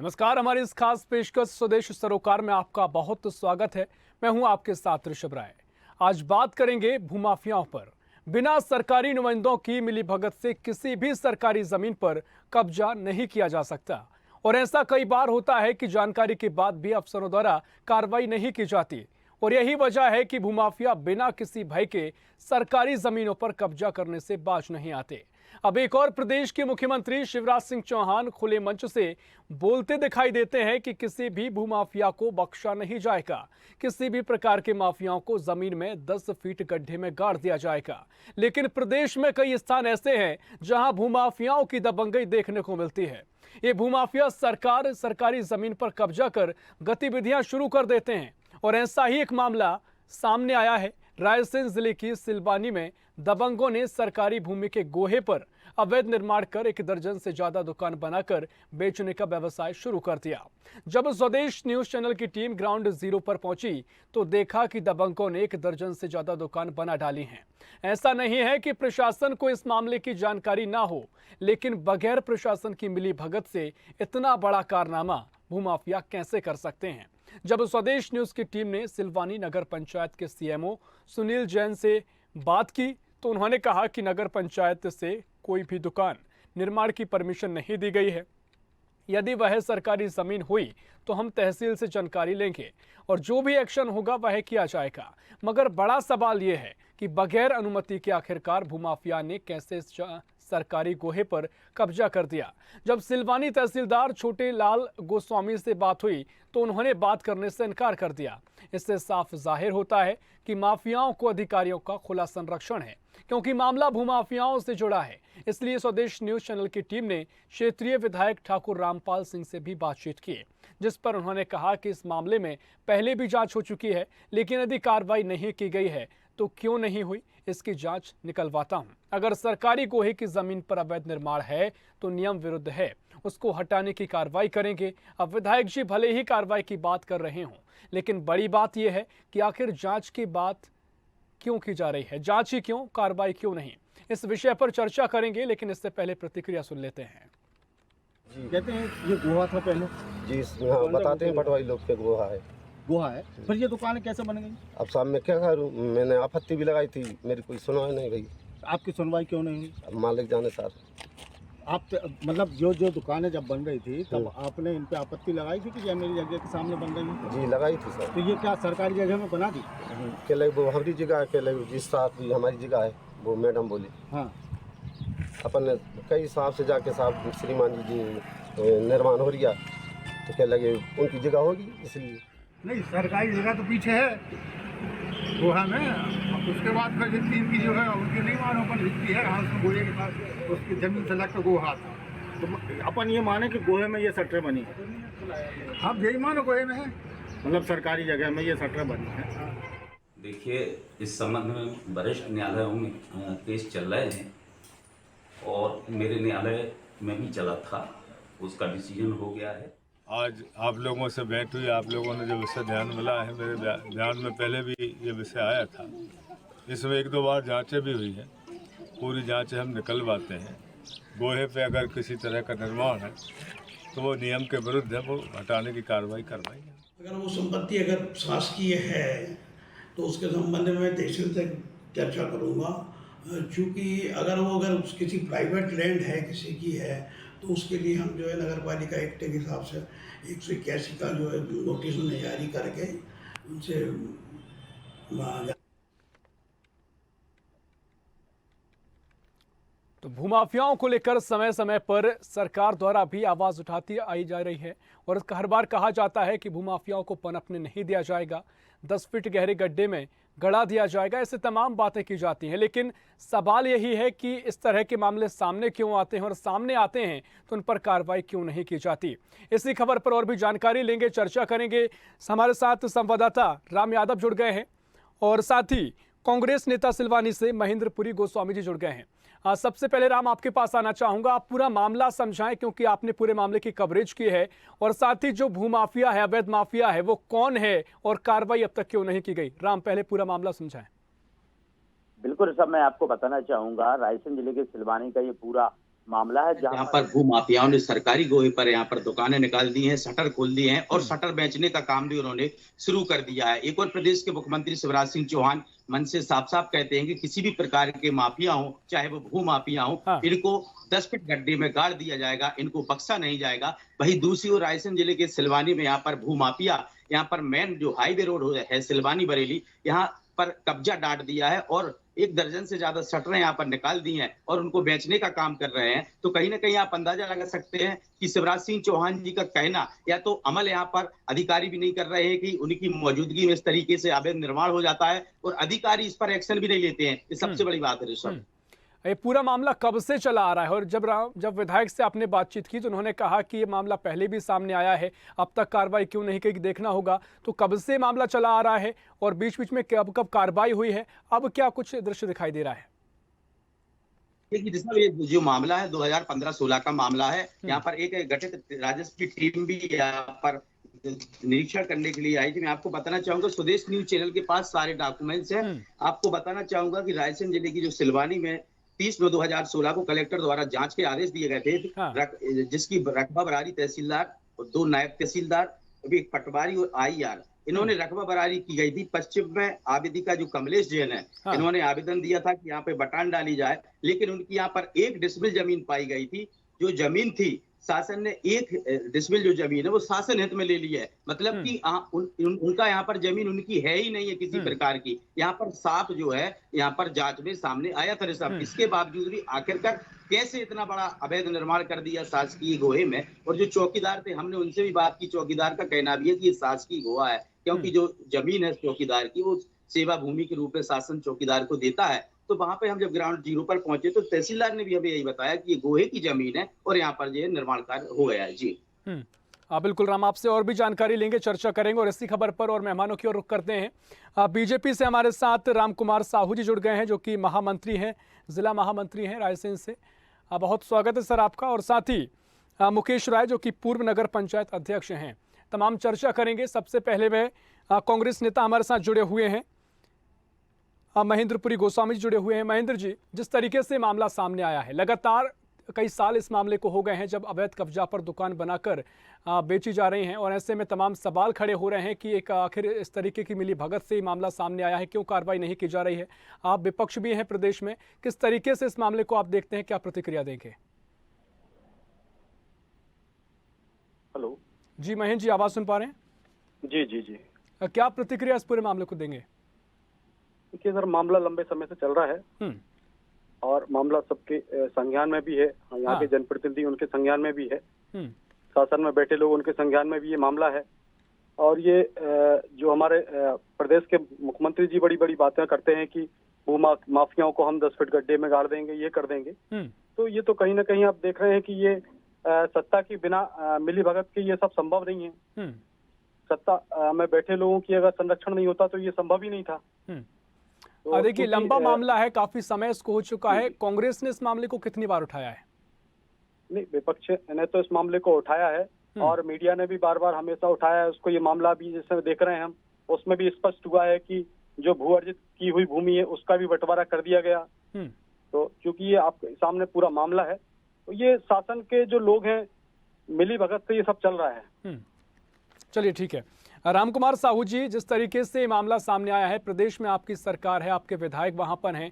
नमस्कार। हमारी इस खास पेशकश स्वदेश सरोकार में आपका बहुत स्वागत है। मैं हूं आपके साथ ऋषभ राय। आज बात करेंगे भूमाफियाओं पर। बिना सरकारी नुमाइंदों की मिलीभगत से किसी भी सरकारी जमीन पर कब्जा नहीं किया जा सकता और ऐसा कई बार होता है कि जानकारी के बाद भी अफसरों द्वारा कार्रवाई नहीं की जाती और यही वजह है कि भूमाफिया बिना किसी भय के सरकारी जमीनों पर कब्जा करने से बाज नहीं आते। अब एक और प्रदेश के मुख्यमंत्री शिवराज सिंह चौहान खुले मंच से बोलते दिखाई देते हैं कि किसी भी भूमाफिया को बख्शा नहीं जाएगा। किसी भी प्रकार के माफियाओं को जमीन में 10 फीट गड्ढे में गाड़ दिया जाएगा। लेकिन प्रदेश में कई स्थान ऐसे हैं जहां भूमाफियाओं की दबंगई देखने को मिलती है। ये भूमाफिया सरकारी जमीन पर कब्जा कर गतिविधियां शुरू कर देते हैं और ऐसा ही एक मामला सामने आया है। रायसेन जिले की सिलवानी में दबंगों ने सरकारी भूमि के गोहे पर अवैध निर्माण कर 1 दर्जन से ज्यादा दुकान बनाकर बेचने का व्यवसाय शुरू कर दिया। जब स्वदेश न्यूज चैनल की टीम ग्राउंड जीरो पर पहुंची तो देखा कि दबंगों ने 1 दर्जन से ज्यादा दुकान बना डाली हैं। ऐसा नहीं है कि प्रशासन को इस मामले की जानकारी ना हो, लेकिन बगैर प्रशासन की मिलीभगत से इतना बड़ा कारनामा भूमाफिया कैसे कर सकते हैं। जब स्वदेश न्यूज की टीम ने सिलवानी नगर पंचायत के सीएमओ सुनील जैन से बात की तो उन्होंने कहा कि नगर पंचायत से कोई भी दुकान निर्माण की परमिशन नहीं दी गई है। यदि वह सरकारी जमीन हुई तो हम तहसील से जानकारी लेंगे और जो भी एक्शन होगा वह किया जाएगा। मगर बड़ा सवाल यह है कि बगैर अनुमति के आखिरकार भूमाफिया ने कैसे सरकारी गोहे पर कब्जा कर दिया। जब सिलवानी तहसीलदार छोटे लाल गोस्वामी से बात हुई तो उन्होंने बात करने से इनकार कर दिया। इससे साफ जाहिर होता है कि माफियाओं को अधिकारियों का खुला संरक्षण है, क्योंकि मामला भूमाफियाओं से जुड़ा है। इसलिए स्वदेश न्यूज चैनल की टीम ने क्षेत्रीय विधायक ठाकुर रामपाल सिंह से भी बातचीत की, जिस पर उन्होंने कहा कि इस मामले में पहले भी जांच हो चुकी है, लेकिन यदि कार्रवाई नहीं की गई है तो क्यों नहीं हुई, इसकी जांच निकलवाता हूं। अगर सरकारी गोहे की जमीन पर अवैध निर्माण है तो नियम विरुद्ध है, उसको हटाने की कार्रवाई करेंगे। अब विधायक जी भले ही कार्रवाई की बात कर रहे हों, लेकिन बड़ी बात यह है कि आखिर जांच की बात क्यों की जा रही है, जांच ही क्यों, कार्रवाई क्यों नहीं। इस विषय पर चर्चा करेंगे, लेकिन इससे पहले प्रतिक्रिया सुन लेते हैं। जी कहते हैं ये गोहा था पहले। जी हाँ, बताते हैं पटवारी लोग के गोहा है। गोहा है, फिर ये दुकान कैसे बन गई? अब साहब मैं क्या करूँ, मैंने आपत्ति भी लगाई थी, मेरी कोई सुनवाई नहीं गई। आपकी सुनवाई क्यों नहीं हुई? अब मालिक जाने सर। आप मतलब जो दुकानें जब बन रही थी तब आपने इन पे आपत्ति लगाई थी कि ये मेरी जगह के सामने बन रही है? जी लगाई थी सर। तो ये क्या सरकारी जगह में बना दी? के लिए वो हमारी जगह है, के लिए जिस साहब की हमारी जगह है वो मैडम बोली। हाँ, अपन कई साहब से जाके साहब श्रीमान जी निर्माण हो रहा तो क्या लगे उनकी जगह होगी, इसलिए नहीं सरकारी जगह तो पीछे है गोहा में। उसके बाद फिर जितनी इनकी जो है उनकी नहीं मालूम पर लिखती है उसमें गोहे के पास उसकी जमीन से लगता गोहा था। तो अपन ये माने कि गोहे में ये शटर बनी है? आप यही मानो गोहे में है, मतलब सरकारी जगह में ये शटर बनी है। देखिए, इस संबंध में वरिष्ठ न्यायालयों में केस चल रहे हैं और मेरे न्यायालय में भी चला था, उसका डिसीजन हो गया है। आज आप लोगों से भेंट हुई, आप लोगों ने जो विषय ध्यान मिला है, मेरे ध्यान में पहले भी ये विषय आया था। इसमें 1-2 बार जांचें भी हुई हैं, पूरी जांचें हम निकलवाते हैं। गोहे पे अगर किसी तरह का निर्माण है तो वो नियम के विरुद्ध है, वो हटाने की कार्रवाई करवाएंगे। अगर वो संपत्ति अगर शासकीय है तो उसके संबंध में तहसील से चर्चा करूँगा, क्योंकि अगर किसी प्राइवेट लैंड है, किसी की है, तो उसके लिए हम जो है नगर पालिका एक्ट के हिसाब से 181 का जो है नोटिस उन्हें जारी करके उनसे तो भूमाफियाओं को लेकर समय समय पर सरकार द्वारा भी आवाज उठाती आई जा रही है और हर बार कहा जाता है कि भूमाफियाओं को पनपने नहीं दिया जाएगा, 10 फीट गहरे गड्ढे में गड़ा दिया जाएगा, ऐसे तमाम बातें की जाती हैं। लेकिन सवाल यही है कि इस तरह के मामले सामने क्यों आते हैं और सामने आते हैं तो उन पर कार्रवाई क्यों नहीं की जाती। इसी खबर पर और भी जानकारी लेंगे, चर्चा करेंगे। हमारे साथ संवाददाता राम यादव जुड़ गए हैं और साथ ही कांग्रेस नेता सिलवानी से महेंद्रपुरी गोस्वामी जी जुड़ गए हैं। सबसे पहले राम आपके पास आना चाहूंगा, आप पूरा मामला समझाएं क्योंकि आपने पूरे मामले की कवरेज की है, और साथ ही जो भूमाफिया है, अवैध माफिया है, वो कौन है और कार्रवाई अब तक क्यों नहीं की गई। राम पहले पूरा मामला समझाएं। बिल्कुल सब मैं आपको बताना चाहूंगा, रायसेन जिले के सिलवानी का ये पूरा मामला है जहां पर भू माफियाओं ने सरकारी गोहे पर यहाँ पर दुकानें निकाल दी हैं, शटर खोल दिए हैं और शटर बेचने का काम भी उन्होंने शुरू कर दिया है। एक और प्रदेश के मुख्यमंत्री शिवराज सिंह चौहान मन से साफ साफ कहते हैं कि किसी भी प्रकार के माफिया हो, चाहे वो भू माफिया हो, इनको 10 फीट गड्ढे में गाड़ दिया जाएगा, इनको बख्शा नहीं जाएगा। वही दूसरी ओर रायसेन जिले के सिलवानी में यहाँ पर भू माफिया, यहाँ पर मेन जो हाईवे रोड है सिलवानी बरेली, यहाँ पर कब्जा डाट दिया है और 1 दर्जन से ज्यादा शटरें यहाँ पर निकाल दी हैं और उनको बेचने का काम कर रहे हैं। तो कहीं ना कहीं आप अंदाजा लगा सकते हैं कि शिवराज सिंह चौहान जी का कहना या तो अमल यहाँ पर अधिकारी भी नहीं कर रहे हैं कि उनकी मौजूदगी में इस तरीके से अवैध निर्माण हो जाता है और अधिकारी इस पर एक्शन भी नहीं लेते हैं। ये सबसे बड़ी बात है ऋषभ। ये पूरा मामला कब से चला आ रहा है और जब विधायक से आपने बातचीत की तो उन्होंने कहा कि ये मामला पहले भी सामने आया है, अब तक कार्रवाई क्यों नहीं की देखना होगा। तो कब से मामला चला आ रहा है और बीच बीच में कब कब कार्रवाई हुई है, अब क्या कुछ दृश्य दिखाई दे रहा है? ये जो मामला है 2015-16 का मामला है। यहाँ पर एक गठित राजस्व की टीम भी यहाँ पर निरीक्षण करने के लिए आई थी। मैं आपको बताना चाहूंगा स्वदेश न्यूज चैनल के पास सारे डॉक्यूमेंट्स हैं। आपको बताना चाहूंगा कि रायसेन जिले की जो सिलवानी में 30/9/2016 को कलेक्टर द्वारा जांच के आदेश दिए गए थे, जिसकी रकबा बरारी तहसीलदार और 2 नायब तहसीलदार, एक पटवारी और आईआर, इन्होंने रकबा बरारी की गई थी। पश्चिम में आवेदिका जो कमलेश जैन है, इन्होंने आवेदन दिया था कि यहाँ पे बटान डाली जाए, लेकिन उनकी यहाँ पर 1 डिसमिल जमीन पाई गई थी। जो जमीन थी शासन ने 1 डिसमिल जो जमीन है वो शासन हित में ले ली है। मतलब कि उनका यहाँ पर जमीन उनकी है ही नहीं है किसी प्रकार की। यहाँ पर साफ जो है यहाँ पर जांच में सामने आया था ऋषभ। इसके बावजूद भी आखिरकार कैसे इतना बड़ा अवैध निर्माण कर दिया शासकीय गोहे में। और जो चौकीदार थे, हमने उनसे भी बात की, चौकीदार का कहना भी है कि ये शासकीय गोहा है, क्योंकि जो जमीन है चौकीदार की वो सेवा भूमि के रूप में शासन चौकीदार को देता है। तो वहां पे हम जब ग्राउंड जीरो पर पहुंचे तो तहसीलदार ने भी हमें यही बताया कि ये गोहे की जमीन है और यहाँ पर जो निर्माण कार्य हो गया है। जी बिल्कुल राम, आपसे और भी जानकारी लेंगे, चर्चा करेंगे और इसी खबर पर और मेहमानों की ओर रुख करते हैं। बीजेपी से हमारे साथ राम कुमार साहू जी जुड़ गए हैं, जो कि महामंत्री हैं, जिला महामंत्री हैं रायसेन से। बहुत स्वागत है सर आपका। और साथ ही मुकेश राय जो कि पूर्व नगर पंचायत अध्यक्ष हैं। तमाम चर्चा करेंगे। सबसे पहले वह कांग्रेस नेता हमारे साथ जुड़े हुए हैं, महेंद्रपुरी गोस्वामी जी जुड़े हुए हैं। महेंद्र जी, जिस तरीके से मामला सामने आया है, लगातार कई साल इस मामले को हो गए हैं जब अवैध कब्जा पर दुकान बनाकर बेची जा रही हैं, और ऐसे में तमाम सवाल खड़े हो रहे हैं कि एक आखिर इस तरीके की मिली भगत से मामला सामने आया है, क्यों कार्रवाई नहीं की जा रही है। आप विपक्ष भी हैं प्रदेश में, किस तरीके से इस मामले को आप देखते हैं, क्या प्रतिक्रिया देंगे? हेलो जी महेंद्र जी, आवाज सुन पा रहे हैं? जी जी जी, क्या प्रतिक्रिया इस पूरे मामले को देंगे? देखिए सर, मामला लंबे समय से चल रहा है और मामला सबके संज्ञान में भी है। यहाँ के जनप्रतिनिधि उनके संज्ञान में भी है, शासन में बैठे लोग उनके संज्ञान में भी ये मामला है। और ये जो हमारे प्रदेश के मुख्यमंत्री जी बड़ी बड़ी बातें करते हैं कि वो माफियाओं को हम 10 फीट गड्ढे में गाड़ देंगे, ये कर देंगे, तो ये तो कहीं ना कहीं आप देख रहे हैं कि ये सत्ता की बिना मिली भगत के ये सब संभव नहीं है। सत्ता में बैठे लोगों की अगर संरक्षण नहीं होता तो ये संभव ही नहीं था। तो देखिए, लंबा मामला है, काफी समय इसको हो चुका है। कांग्रेस ने इस मामले को कितनी बार उठाया है? नहीं, विपक्ष ने तो इस मामले को उठाया है और मीडिया ने भी बार बार हमेशा उठाया है उसको। ये मामला भी जैसे देख रहे हैं हम, उसमें भी स्पष्ट हुआ है कि जो भू अर्जित की हुई भूमि है उसका भी बंटवारा कर दिया गया। तो क्योंकि ये आपके सामने पूरा मामला है, तो ये शासन के जो लोग हैं मिली भगत से ये सब चल रहा है। चलिए ठीक है। राम कुमार साहू जी, जिस तरीके से मामला सामने आया है, प्रदेश में आपकी सरकार है, आपके विधायक वहां पर हैं,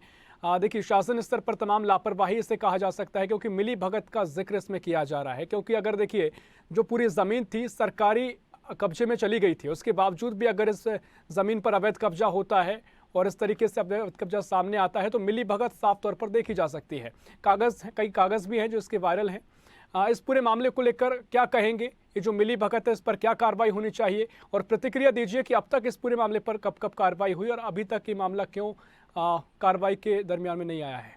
देखिए शासन स्तर पर तमाम लापरवाही इसे कहा जा सकता है, क्योंकि मिली भगत का जिक्र इसमें किया जा रहा है। क्योंकि अगर देखिए, जो पूरी जमीन थी सरकारी कब्जे में चली गई थी, उसके बावजूद भी अगर इस जमीन पर अवैध कब्जा होता है और इस तरीके से अवैध कब्जा सामने आता है तो मिली भगत साफ तौर पर देखी जा सकती है। कई कागज भी हैं जो इसके वायरल हैं। इस पूरे मामले को लेकर क्या कहेंगे? ये जो मिली भगत है, इस पर क्या कार्रवाई होनी चाहिए? और प्रतिक्रिया दीजिए कि अब तक इस पूरे मामले पर कब कब कार्रवाई हुई और अभी तक ये मामला क्यों कार्रवाई के दरमियान में नहीं आया है?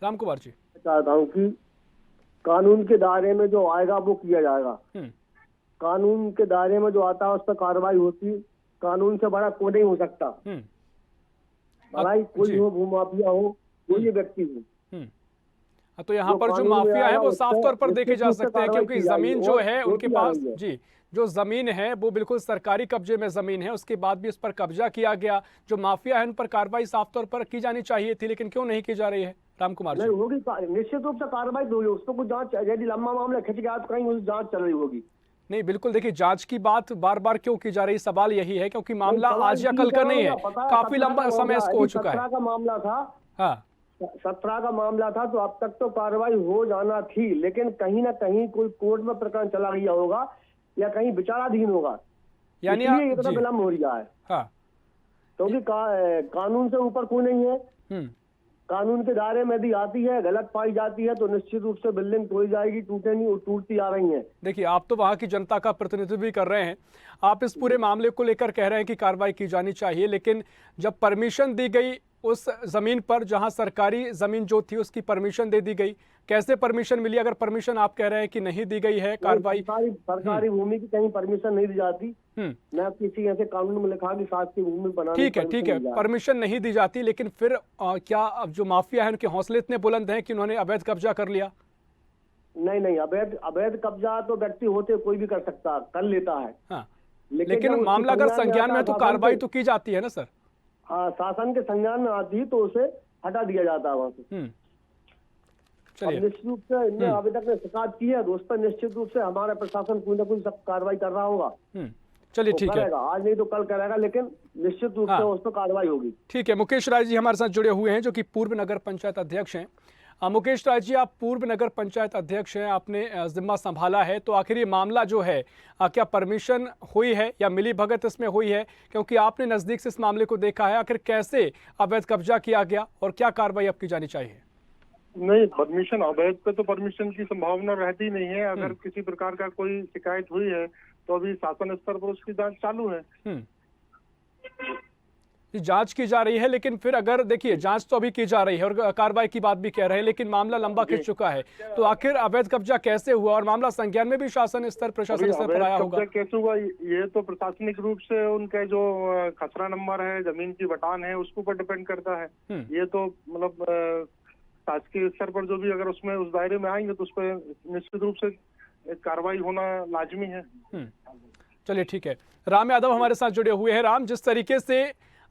राम कुमार जी, चाहता हूँ कि कानून के दायरे में जो आएगा वो किया जाएगा। कानून के दायरे में जो आता है उस पर कार्रवाई होती। कानून से बड़ा कोई नहीं हो सकता। भलाई कोई हो, भूमाफिया हो, कोई व्यक्ति हो। तो यहाँ पर जो माफिया है वो साफ तौर पर देखे जा सकते हैं, क्योंकि जमीन जो है उनके पास, जी जो जमीन है वो बिल्कुल सरकारी कब्जे में जमीन है, उसके बाद भी उस पर कब्जा किया गया। जो माफिया है उन पर कार्रवाई साफ तौर पर की जानी चाहिए थी, लेकिन क्यों नहीं की जा रही है? राम कुमार नहीं जी? होगी, निश्चित रूप से कार्रवाई तो होगी उस पर। कुछ जांच, यदि लंबा मामला खिंच गया तो कहीं उस जांच चल रही होगी। नहीं बिल्कुल, देखिए जांच की बात बार बार क्यों की जा रही, सवाल यही है क्योंकि मामला सवाल आज या इसी कल का तरह नहीं है, होगा, पता है, काफी 17 लंबा का समय मामला, इसको हो यदि चुका 17 है। का मामला था, हाँ 17 का मामला था तो अब तक तो कार्रवाई हो जाना थी, लेकिन कहीं ना कहीं कोई कोर्ट में प्रकरण चला गया होगा या कहीं विचाराधीन होगा, यानी इसलिए इतना जी, विलम्ब हो रहा है। हाँ क्योंकि कानून से ऊपर कोई नहीं है। कानून के दायरे में यदि आती है, गलत पाई जाती है तो निश्चित रूप से बिल्डिंग तोड़ी जाएगी, टूटे नहीं, टूटती आ रही है। देखिए आप तो वहां की जनता का प्रतिनिधित्व भी कर रहे हैं, आप इस पूरे मामले को लेकर कह रहे हैं कि कार्रवाई की जानी चाहिए, लेकिन जब परमिशन दी गई उस जमीन पर, जहां सरकारी जमीन जो थी उसकी परमिशन दे दी गई, कैसे परमिशन मिली? अगर परमिशन आप कह रहे हैं कि नहीं दी गई है, कार्रवाई सरकारी भूमि की कहीं परमिशन नहीं दी जाती, न किसी ऐसे कानून में लिखा कि शासकीय भूमि बनाने की ठीक है, परमिशन नहीं दी जाती, लेकिन फिर क्या अब जो माफिया है उनके हौसले इतने बुलंद हैं कि उन्होंने अवैध कब्जा कर लिया? नहीं, अवैध कब्जा तो व्यक्ति होते कोई भी कर सकता, कर लेता है। हाँ, लेकिन मामला अगर संज्ञान में है तो कार्रवाई तो की जाती है ना सर? हाँ, शासन के संज्ञान में आती तो उसे हटा दिया जाता है वहां से। चलिए, निश्चित रूप से इनने अभी तक ने शिकायत की है, तो उस पर निश्चित रूप से हमारा प्रशासन कोई ना कोई सब कार्रवाई कर रहा होगा। चलिए ठीक है, आज नहीं तो कल करेगा, लेकिन निश्चित रूप से उस पर कार्रवाई होगी। ठीक है, मुकेश राय जी हमारे साथ जुड़े हुए हैं जो कि पूर्व नगर पंचायत अध्यक्ष हैं। मुकेश राय जी, आप पूर्व नगर पंचायत अध्यक्ष हैं, आपने जिम्मा संभाला है, तो आखिर ये मामला जो है क्या परमिशन हुई है या मिली भगत इसमें हुई है? क्योंकि आपने नजदीक से इस मामले को देखा है, आखिर कैसे अवैध कब्जा किया गया और क्या कार्रवाई अब की जानी चाहिए? नहीं, परमिशन अवैध पे तो परमिशन की संभावना रहती नहीं है। अगर किसी प्रकार का कोई शिकायत हुई है तो अभी शासन स्तर पर उसकी जांच चालू है। जांच की जा रही है, लेकिन फिर अगर देखिए जांच तो अभी की जा रही है और कार्रवाई की बात भी कह रहे हैं, लेकिन मामला लंबा खिंच चुका है, तो आखिर अवैध कब्जा कैसे हुआ और मामला संज्ञान में भी शासन स्तर, प्रशासन स्तर पर आया होगा? कैसे हुआ ये तो प्रशासनिक रूप से उनके जो खसरा नंबर है, जमीन की बटान है, उसके ऊपर डिपेंड करता है। ये तो मतलब शासकीय स्तर पर जो भी अगर उसमें उस दायरे में आएंगे तो उस पर निश्चित रूप से कार्रवाई होना लाजमी है। चलिए ठीक है, राम यादव हमारे साथ जुड़े हुए हैं। राम, जिस तरीके से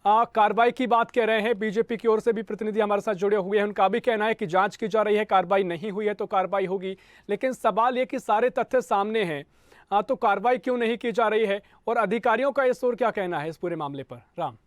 कार्रवाई की बात कह रहे हैं, बीजेपी की ओर से भी प्रतिनिधि हमारे साथ जुड़े हुए हैं, उनका भी कहना है कि जांच की जा रही है, कार्रवाई नहीं हुई है तो कार्रवाई होगी, लेकिन सवाल ये कि सारे तथ्य सामने हैं, तो कार्रवाई क्यों नहीं की जा रही है और अधिकारियों का इस ओर क्या कहना है इस पूरे मामले पर? राम,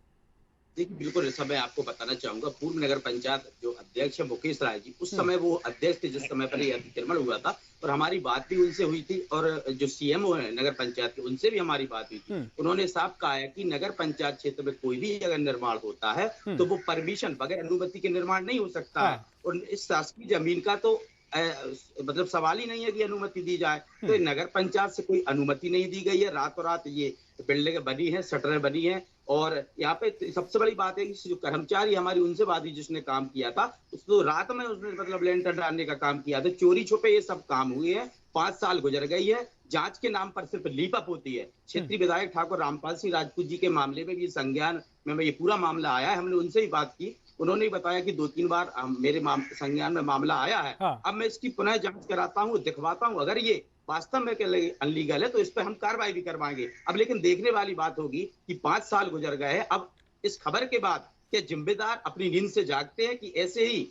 देखिए बिल्कुल, इस समय आपको बताना चाहूंगा, पूर्व नगर पंचायत जो अध्यक्ष है मुकेश राय जी, उस समय वो अध्यक्ष थे जिस समय पर ये अतिक्रमण हुआ था, और हमारी बात भी उनसे हुई थी, और जो सीएमओ है नगर पंचायत के, उनसे भी हमारी बात हुई थी। उन्होंने साफ कहा है कि नगर पंचायत क्षेत्र में कोई भी अगर निर्माण होता है तो वो परमिशन बगैर अनुमति के निर्माण नहीं हो सकता है, और इस शासकीय जमीन का तो मतलब सवाल ही नहीं है कि अनुमति दी जाए। तो नगर पंचायत से कोई अनुमति नहीं दी गई है, रातों रात ये बिल्डिंगें बनी है, शटरें बनी है, और यहाँ पे सबसे बड़ी बात है कि जो कर्मचारी हमारी उनसे बात हुई जिसने काम किया था, उसको रात में उसने मतलब लेंटर डालने का काम किया था, चोरी छुपे ये सब काम हुए हैं। 5 साल गुजर गई है, जांच के नाम पर सिर्फ लीपअप होती है। क्षेत्रीय विधायक ठाकुर रामपाल सिंह राजपूत जी के मामले में भी संज्ञान में ये पूरा मामला आया है, हमने उनसे भी बात की, उन्होंने ही बताया कि 2-3 बार मेरे संज्ञान में मामला आया है। अब मैं इसकी पुनः जांच कराता हूँ, दिखवाता हूँ, अगर ये वास्तव में अनलीगल है तो इस पर हम कार्रवाई भी करवाएंगे। अब लेकिन देखने वाली बात होगी कि 5 साल गुजर गए हैं, अब इस खबर के बाद क्या जिम्मेदार अपनी नींद से जागते हैं कि ऐसे ही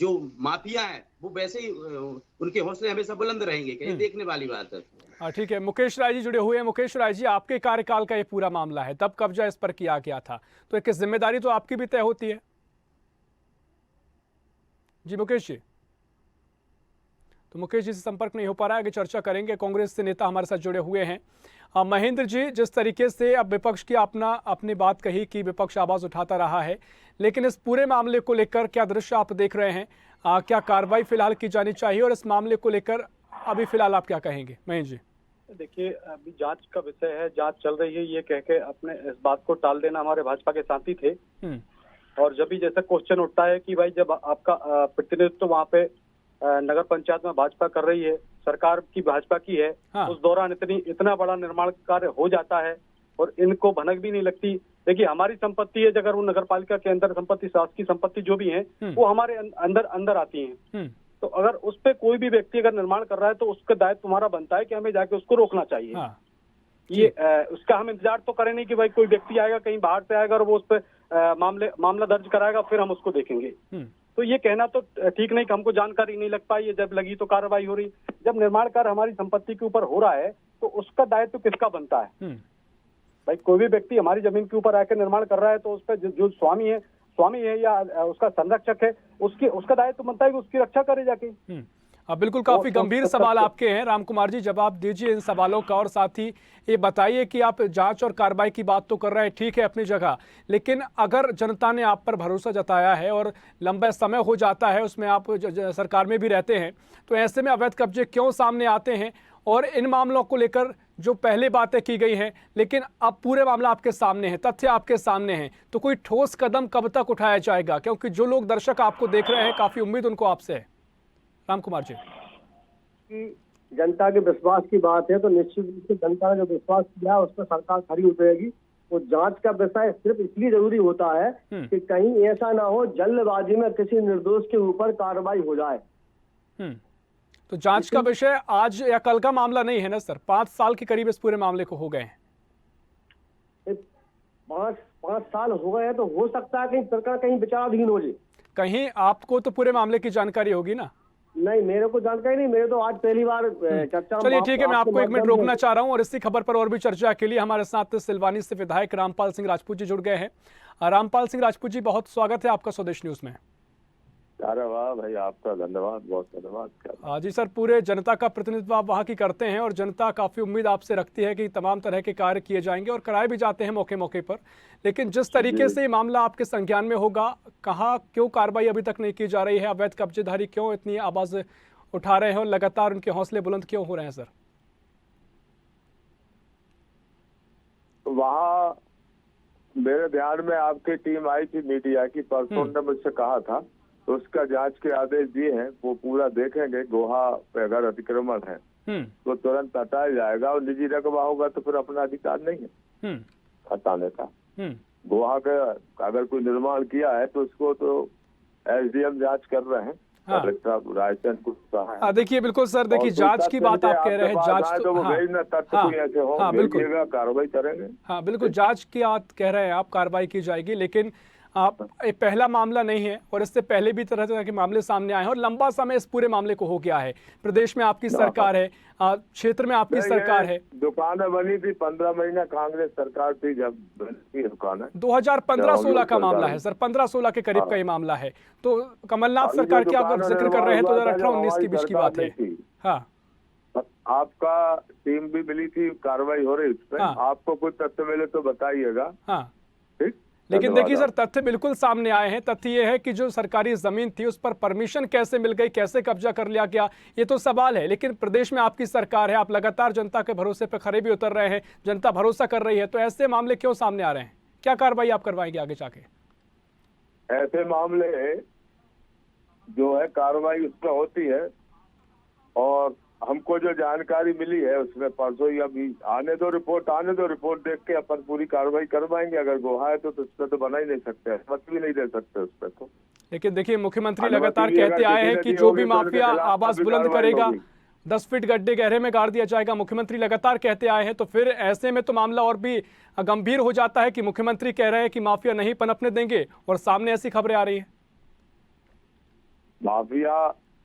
जो माफिया है वो वैसे ही उनके हौसले हमेशा बुलंद रहेंगे? क्या ये देखने वाली बात है। ठीक है, मुकेश राय जी जुड़े हुए हैं। मुकेश राय जी, आपके कार्यकाल का ये पूरा मामला है, तब कब्जा इस पर किया गया था, तो एक जिम्मेदारी तो आपकी भी तय होती है। जी मुकेश जी, तो मुकेश जी से संपर्क नहीं हो पा रहा है, आगे चर्चा करेंगे। कांग्रेस से नेता हमारे साथ जुड़े हुए हैं। महेंद्र जी, जिस तरीके से अब विपक्ष की अपनी बात कही कि विपक्ष आवाज उठाता रहा है, लेकिन इस पूरे मामले को लेकर क्या दृश्य आप देख रहे हैं? क्या कार्रवाई फिलहाल की जानी चाहिए और इस मामले को लेकर अभी फिलहाल आप क्या कहेंगे? महेंद्र जी, देखिए, अभी जांच का विषय है, जांच चल रही है, ये कह के अपने इस बात को टाल देना हमारे भाजपा के साथी थे। और जब भी जैसा क्वेश्चन उठता है कि भाई जब आपका प्रतिनिधित्व तो वहाँ पे नगर पंचायत में भाजपा कर रही है, सरकार की भाजपा की है, उस दौरान इतना बड़ा निर्माण कार्य हो जाता है और इनको भनक भी नहीं लगती। देखिए, हमारी संपत्ति है, अगर वो नगर पालिका के अंदर संपत्ति, शासकीय संपत्ति जो भी है वो हमारे अंदर आती है, तो अगर उस पे कोई भी व्यक्ति अगर निर्माण कर रहा है तो उसका दायित्व तुम्हारा बनता है कि हमें जाके उसको रोकना चाहिए। ये उसका हम इंतजार तो करें नहीं कि भाई कोई व्यक्ति आएगा कहीं बाहर से आएगा और वो उस पर मामला दर्ज कराएगा, फिर हम उसको देखेंगे। तो ये कहना तो ठीक नहीं कि हमको जानकारी नहीं लग पाई है, जब लगी तो कार्रवाई हो रही। जब निर्माण कार्य हमारी संपत्ति के ऊपर हो रहा है तो उसका दायित्व किसका बनता है? भाई कोई भी व्यक्ति हमारी जमीन के ऊपर आकर निर्माण कर रहा है तो उस पर जो स्वामी है या उसका संरक्षक है, उसका दायित्व बनता है कि उसकी रक्षा करे जाके। अब बिल्कुल काफी गंभीर सवाल आपके हैं राम कुमार जी, जवाब दीजिए इन सवालों का। और साथ ही ये बताइए कि आप जांच और कार्रवाई की बात तो कर रहे हैं, ठीक है अपनी जगह, लेकिन अगर जनता ने आप पर भरोसा जताया है और लंबा समय हो जाता है, उसमें आप सरकार में भी रहते हैं, तो ऐसे में अवैध कब्जे क्यों सामने आते हैं? और इन मामलों को लेकर जो पहले बातें की गई हैं, लेकिन अब पूरे मामला आपके सामने है, तथ्य आपके सामने हैं, तो कोई ठोस कदम कब तक उठाया जाएगा? क्योंकि जो लोग दर्शक आपको देख रहे हैं, काफी उम्मीद उनको आपसे है। राम कुमार जी, जनता के विश्वास की बात है तो निश्चित रूप से जनता ने जो विश्वास किया उस पर सरकार खरी उतरेगी। वो जांच का विषय सिर्फ इसलिए जरूरी होता है कि कहीं ऐसा ना हो जल्दबाजी में किसी निर्दोष के ऊपर कार्रवाई हो जाए। तो जांच का विषय आज या कल का मामला नहीं है ना सर, 5 साल के करीब इस पूरे मामले को हो गए हैं। 5 साल हो गए हैं तो हो सकता है कहीं सरकार कहीं विचाराधीन हो जाए। कहीं आपको तो पूरे मामले की जानकारी होगी ना? नहीं, मेरे को जानकारी नहीं, मेरे तो आज पहली बार चर्चा। चलिए ठीक है, मैं आपको 1 मिनट रोकना चाह रहा हूं और इसी खबर पर और भी चर्चा के लिए हमारे साथ सिलवानी से विधायक रामपाल सिंह राजपूत जी जुड़ गए हैं। रामपाल सिंह राजपूत जी, बहुत स्वागत है आपका स्वदेश न्यूज में। अरे वाह भाई, आपका धन्यवाद, बहुत धन्यवाद। जी सर, पूरे जनता का प्रतिनिधित्व आप वहाँ की करते हैं और जनता काफ़ी उम्मीद आपसे रखती है कि तमाम तरह के कार्य किए जाएंगे और कराए भी जाते हैं मौके मौके पर, लेकिन जिस तरीके से ये मामला आपके संज्ञान में होगा, कहाँ क्यों कार्रवाई अभी तक नहीं की जा रही है? अवैध कब्जेधारी क्यों इतनी आवाज़ उठा रहे हैं और लगातार उनके हौसले बुलंद क्यों हो रहे हैं सर? वहाँ मेरे ध्यान में आपकी टीम आई थी मीडिया की, परसों ने मुझसे कहा था, तो उसका जांच के आदेश दिए हैं, वो पूरा देखेंगे। गोहा पे अगर अतिक्रमण है तो तुरंत हटाया जाएगा, और निजी रकबा होगा तो फिर अपना अधिकार नहीं है हटाने का। गोहा का अगर कोई निर्माण किया है तो उसको तो एसडीएम जांच कर रहे हैं, रायसेन को। देखिए बिल्कुल सर, देखिए जांच की बात आप कह रहे हैं, जांच तो बिल्कुल कार्रवाई करेंगे। हाँ बिल्कुल, जांच की आप कह रहे हैं, आप कार्रवाई की जाएगी, लेकिन आप पहला मामला नहीं है और इससे पहले भी तरह तरह के मामले सामने आए हैं और लंबा समय इस पूरे मामले को हो गया है। प्रदेश में आपकी सरकार है, क्षेत्र में आपकी सरकार है। दुकानें बनी थी 15 महीना, कांग्रेस सरकार थी जब बनी दुकानें। 2015-16 का मामला है सर, 15-16 के करीब का ये मामला है। तो कमलनाथ सरकार की आप जिक्र कर रहे हैं, 2018-19 के बीच की बात है। हाँ, आपका टीम भी मिली थी, कार्रवाई हो रही उस पर। आपको कुछ तथ्य मिले तो बताइएगा। हाँ ठीक, लेकिन देखिए सर, तथ्य बिल्कुल सामने आए हैं। तथ्य ये है कि जो सरकारी जमीन थी उस पर परमिशन कैसे मिल गई, कैसे कब्जा कर लिया गया, ये तो सवाल है। लेकिन प्रदेश में आपकी सरकार है, आप लगातार जनता के भरोसे पर खरे भी उतर रहे हैं, जनता भरोसा कर रही है, तो ऐसे मामले क्यों सामने आ रहे हैं? क्या कार्रवाई आप करवाएंगे आगे जाके? ऐसे मामले जो है कार्रवाई उस पर होती है, और हमको जो जानकारी मिली है उसमें परसों ही अभी आने दो रिपोर्ट देख के अपन पूरी कार्रवाई करवाएंगे। अगर गोहा है तो उस पर तो बना ही नहीं सकते, अनुमति भी नहीं दे सकते उस पर तो। लेकिन देखिए, मुख्यमंत्री लगातार कहते आए हैं कि जो भी माफिया आवाज बुलंद करेगा 10 फीट गड्ढे गहरे में गाड़ दिया जाएगा। मुख्यमंत्री लगातार कहते आए हैं, तो फिर ऐसे में तो मामला और भी गंभीर हो जाता है कि मुख्यमंत्री कह रहे हैं कि माफिया नहीं पनपने देंगे और सामने ऐसी खबरें आ रही है। माफिया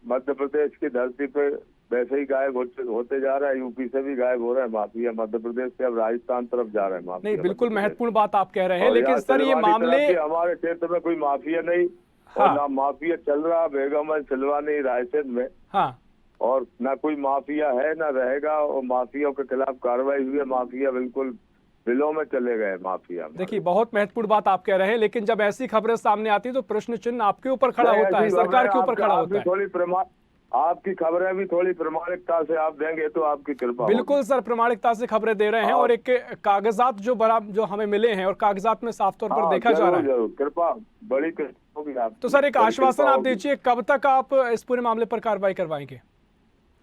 मध्य प्रदेश की धरती पे वैसे ही गायब होते जा रहा है, यूपी से भी गायब हो रहा है माफिया, मध्य प्रदेश से अब राजस्थान तरफ जा रहा है माफिया। नहीं, बिल्कुल महत्वपूर्ण बात आप कह रहे हैं, लेकिन सर ये मामले हमारे क्षेत्र में कोई माफिया नहीं, और ना माफिया चल रहा बेगमगंज, सिलवानी, रायसेन में। हाँ, और ना कोई माफिया है ना रहेगा, और माफिया के खिलाफ कार्रवाई हुई है। माफिया बिल्कुल बिलों में चले गए माफिया। देखिए, बहुत महत्वपूर्ण बात आप कह रहे हैं, लेकिन जब ऐसी खबरें सामने आती है तो प्रश्न चिन्ह आपके ऊपर खड़ा होता है, सरकार के ऊपर खड़ा होता है। आपकी खबरें भी थोड़ी प्रामाणिकता से आप देंगे तो आपकी कृपा। बिल्कुल सर, प्रामाणिकता से खबरें दे रहे हैं, और एक कागजात जो हमें मिले हैं और कागजात में साफ तौर पर देखा जा रहा है। जरूर कृपा, बड़ी कृपा होगी आप। तो सर एक आश्वासन आप दीजिए, कब तक आप इस पूरे मामले पर कार्रवाई करवाएंगे?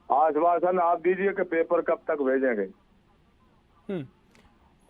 आश्वासन आप दीजिए कि पेपर कब तक भेजेंगे।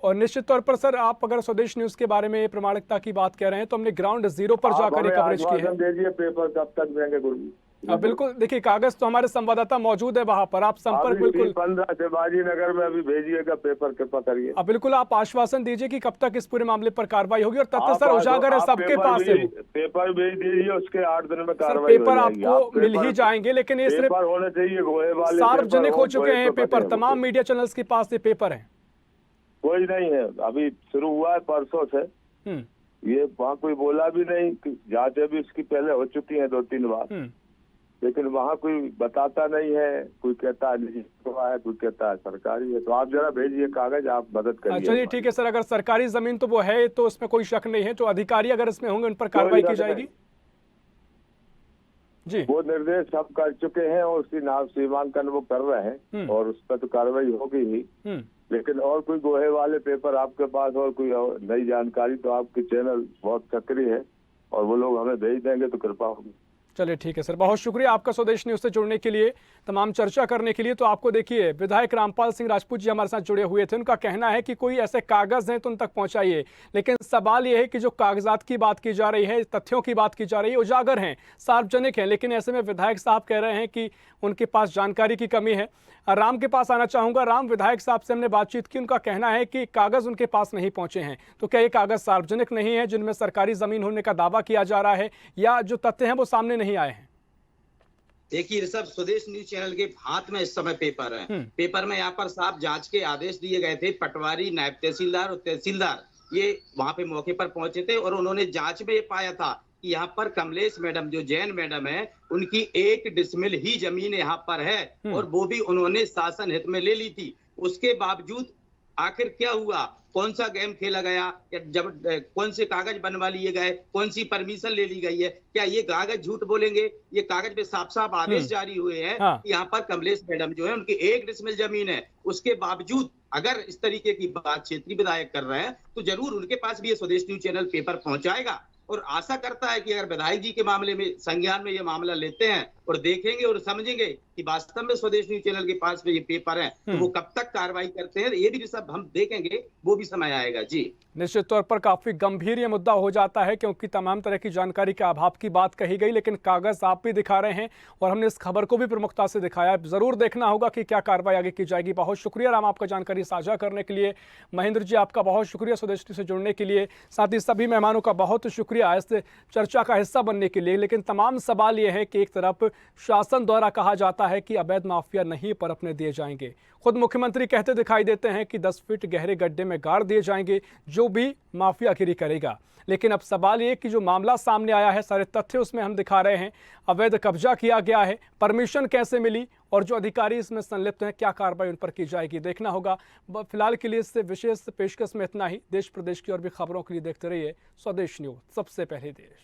और निश्चित तौर पर सर, आप अगर स्वदेश न्यूज के बारे में प्रामाणिकता की बात कह रहे हैं तो हमने ग्राउंड जीरो पर जाकर कवरेज की है। दीजिए पेपर कब तक देंगे गुरु। बिल्कुल, देखिए कागज तो हमारे संवाददाता मौजूद है वहां पर, आप संपर्क बिल्कुल 15 से बाजीनगर में अभी भेजिएगा पेपर, कृपा करिए। बिल्कुल आप आश्वासन दीजिए कि कब तक इस पूरे मामले पर कार्रवाई होगी, और तत्व सर उजागर है, सबके पास है वो पेपर भेज दीजिए, उसके 8 दिन में सर, कार्रवाई पेपर आपको मिल ही जाएंगे, लेकिन ये सिर्फ होने चाहिए गोहे वाले, सार्वजनिक हो चुके हैं पेपर, तमाम मीडिया चैनल्स के पास ये पेपर है। कोई नहीं है, अभी शुरू हुआ है परसों से, ये वहाँ कोई बोला भी नहीं, जांचें भी इसकी पहले हो चुकी हैं 2-3 बार, लेकिन वहाँ कोई बताता नहीं है, कोई कहता है निजी है, कोई कहता है सरकारी है। तो आप जरा भेजिए कागज, आप मदद करिए। चलिए ठीक है सर, अगर सरकारी जमीन तो वो है तो उसमें कोई शक नहीं है, जो अधिकारी अगर इसमें होंगे उन पर कार्रवाई की जाएगी जी। वो निर्देश हम कर चुके हैं और उसकी नाम सीमांकन वो कर रहे हैं और उस पर तो कार्रवाई होगी ही, लेकिन और कोई गोहे वाले पेपर आपके पास और कोई नई जानकारी तो आपके चैनल बहुत सक्रिय है और वो लोग हमें भेज देंगे तो कृपा होगी। चलिए ठीक है सर, बहुत शुक्रिया आपका स्वदेश न्यूज से जुड़ने के लिए, तमाम चर्चा करने के लिए। तो आपको देखिए विधायक रामपाल सिंह राजपूत जी हमारे साथ जुड़े हुए थे, उनका कहना है कि कोई ऐसे कागज हैं तो उन तक पहुंचाइए, लेकिन सवाल यह है कि जो कागजात की बात की जा रही है, तथ्यों की बात की जा रही है, उजागर हैं, सार्वजनिक हैं, लेकिन ऐसे में विधायक साहब कह रहे हैं कि उनके पास जानकारी की कमी है। राम के पास आना चाहूंगा। राम, विधायक साहब से हमने बातचीत की, उनका कहना है कि कागज उनके पास नहीं पहुंचे हैं, तो क्या ये कागज सार्वजनिक नहीं है जिनमें सरकारी जमीन होने का दावा किया जा रहा है, या जो तथ्य हैं वो सामने नहीं आए हैं? देखिए सब स्वदेश न्यूज चैनल के हाथ में इस समय पेपर है। पेपर में यहाँ पर साहब जांच के आदेश दिए गए थे। पटवारी, नायब तहसीलदार और तहसीलदार ये वहां पे मौके पर पहुंचे थे और उन्होंने जांच में ये पाया था कि यहाँ पर कमलेश मैडम, जो जैन मैडम है, उनकी 1 डिसमिल ही जमीन यहाँ पर है और वो भी उन्होंने शासन हित में ले ली थी। उसके बावजूद आखिर क्या हुआ, कौन सा गेम खेला गया, जब कौन से कागज बनवा लिए गए, कौन सी परमिशन ले ली गई है, क्या ये कागज झूठ बोलेंगे? ये कागज पे साफ साफ आदेश जारी हुए हैं कि यहाँ पर कमलेश मैडम जो है उनकी 1 डिसमिल जमीन है। उसके बावजूद अगर इस तरीके की बात क्षेत्रीय विधायक कर रहे हैं तो जरूर उनके पास भी ये स्वदेश न्यूज चैनल पेपर पहुंचाएगा और आशा करता है कि अगर विधायक जी के मामले में संज्ञान में ये मामला लेते हैं और देखेंगे और समझेंगे कि वास्तव में स्वदेश न्यूज चैनल के पास में ये पेपर है, तो वो कब तक कार्रवाई करते हैं ये भी सब हम देखेंगे, वो भी समय आएगा जी। निश्चित तौर पर काफी गंभीर ये मुद्दा हो जाता है, क्योंकि तमाम तरह की जानकारी के अभाव की बात कही गई, लेकिन कागज आप भी दिखा रहे हैं और हमने इस खबर को भी प्रमुखता से दिखाया। जरूर देखना होगा कि क्या कार्रवाई आगे की जाएगी। बहुत शुक्रिया राम, आपका जानकारी साझा करने के लिए। महेंद्र जी, आपका बहुत शुक्रिया स्वदेश से जुड़ने के लिए। साथ ही सभी मेहमानों का बहुत शुक्रिया इस चर्चा का हिस्सा बनने के लिए। लेकिन तमाम सवाल यह है कि एक तरफ शासन द्वारा कहा जाता है कि अवैध माफिया नहीं परखने दिए जाएंगे, खुद मुख्यमंत्री कहते दिखाई देते हैं कि 10 फीट गहरे गड्ढे में गाड़ दिए जाएंगे जो भी माफियागिरी करेगा। लेकिन अब सवाल ये कि जो मामला सामने आया है, सारे तथ्य उसमें हम दिखा रहे हैं। अवैध कब्जा किया गया है, परमिशन कैसे मिली और जो अधिकारी इसमें संलिप्त हैं क्या कार्रवाई उन पर की जाएगी, देखना होगा। फिलहाल के लिए इससे विशेष पेशकश में इतना ही। देश प्रदेश की और भी खबरों के लिए देखते रहिए स्वदेश न्यूज, सबसे पहले देश।